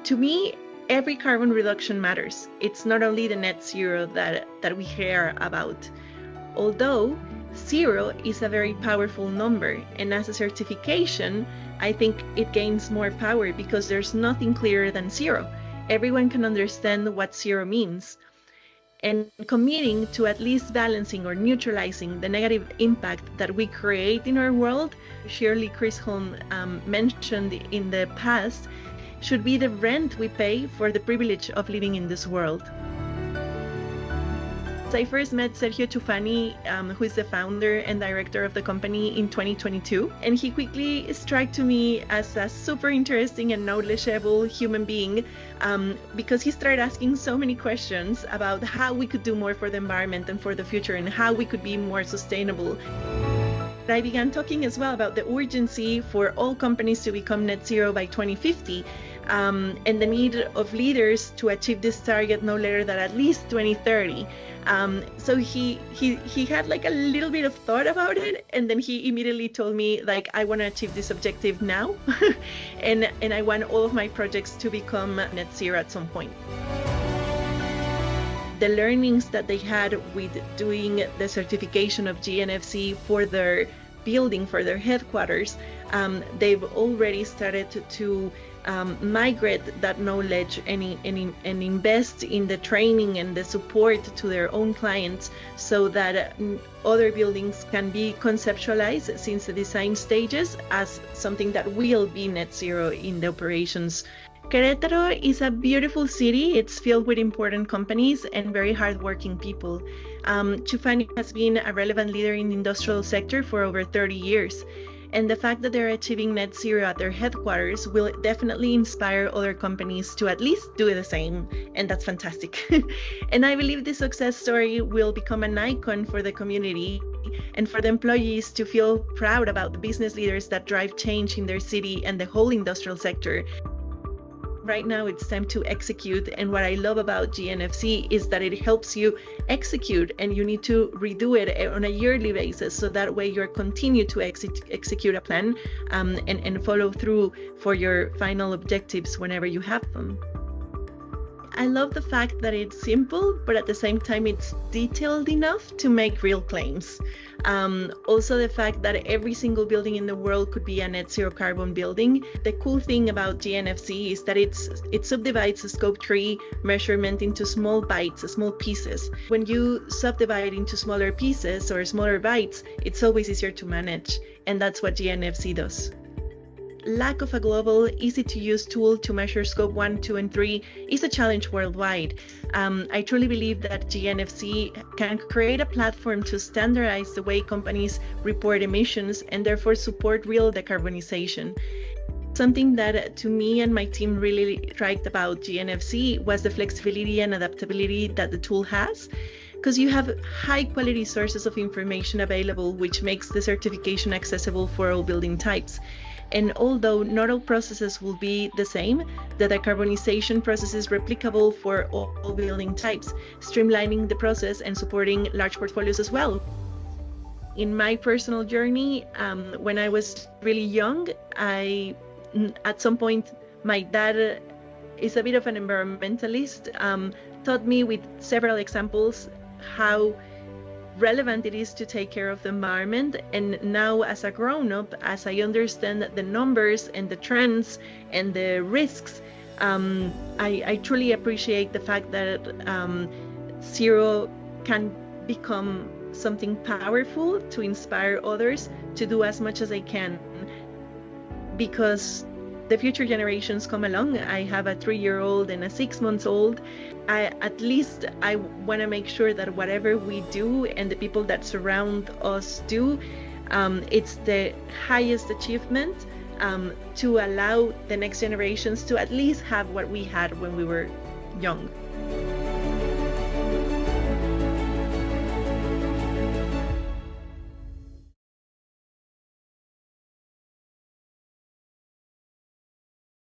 To me, every carbon reduction matters. It's not only the net zero that we care about. Although zero is a very powerful number, and as a certification, I think it gains more power because there's nothing clearer than zero. Everyone can understand what zero means. And committing to at least balancing or neutralizing the negative impact that we create in our world, surely Chris Holm mentioned in the past, should be the rent we pay for the privilege of living in this world. I first met Sergio Tufani, who is the founder and director of the company, in 2022, and he quickly struck to me as a super interesting and knowledgeable human being because he started asking so many questions about how we could do more for the environment and for the future and how we could be more sustainable. I began talking as well about the urgency for all companies to become net zero by 2050 and the need of leaders to achieve this target no later than at least 2030. So he had like a little bit of thought about it, and then he immediately told me, like, I want to achieve this objective now, and I want all of my projects to become net zero at some point. The learnings that they had with doing the certification of GNFC for their building, for their headquarters, they've already started to migrate that knowledge and invest in the training and the support to their own clients so that other buildings can be conceptualized since the design stages as something that will be net zero in the operations. Querétaro is a beautiful city. It's filled with important companies and very hardworking people. Tufani has been a relevant leader in the industrial sector for over 30 years. And the fact that they're achieving net zero at their headquarters will definitely inspire other companies to at least do the same. And that's fantastic. And I believe this success story will become an icon for the community and for the employees to feel proud about the business leaders that drive change in their city and the whole industrial sector. Right now it's time to execute, and what I love about GNFC is that it helps you execute, and you need to redo it on a yearly basis so that way you're continue to execute a plan and follow through for your final objectives whenever you have them. I love the fact that it's simple, but at the same time it's detailed enough to make real claims. Also the fact that every single building in the world could be a net zero carbon building. The cool thing about GNFC is that it subdivides the scope 3 measurement into small bites, small pieces. When you subdivide into smaller pieces or smaller bites, it's always easier to manage, and that's what GNFC does. Lack of a global, easy-to-use tool to measure scope 1, 2, and 3 is a challenge worldwide. I truly believe that GNFC can create a platform to standardize the way companies report emissions and therefore support real decarbonization. Something that to me and my team really liked about GNFC was the flexibility and adaptability that the tool has, because you have high-quality sources of information available, which makes the certification accessible for all building types. And although not all processes will be the same, the decarbonization process is replicable for all building types, streamlining the process and supporting large portfolios as well. In my personal journey, when I was really young, at some point, my dad is a bit of an environmentalist, taught me with several examples how relevant it is to take care of the environment. And now as a grown-up, as I understand the numbers and the trends and the risks, I truly appreciate the fact that zero can become something powerful to inspire others to do as much as they can, because the future generations come along. I have a 3-year-old and a 6-month-old. I want to make sure that whatever we do and the people that surround us do, it's the highest achievement to allow the next generations to at least have what we had when we were young.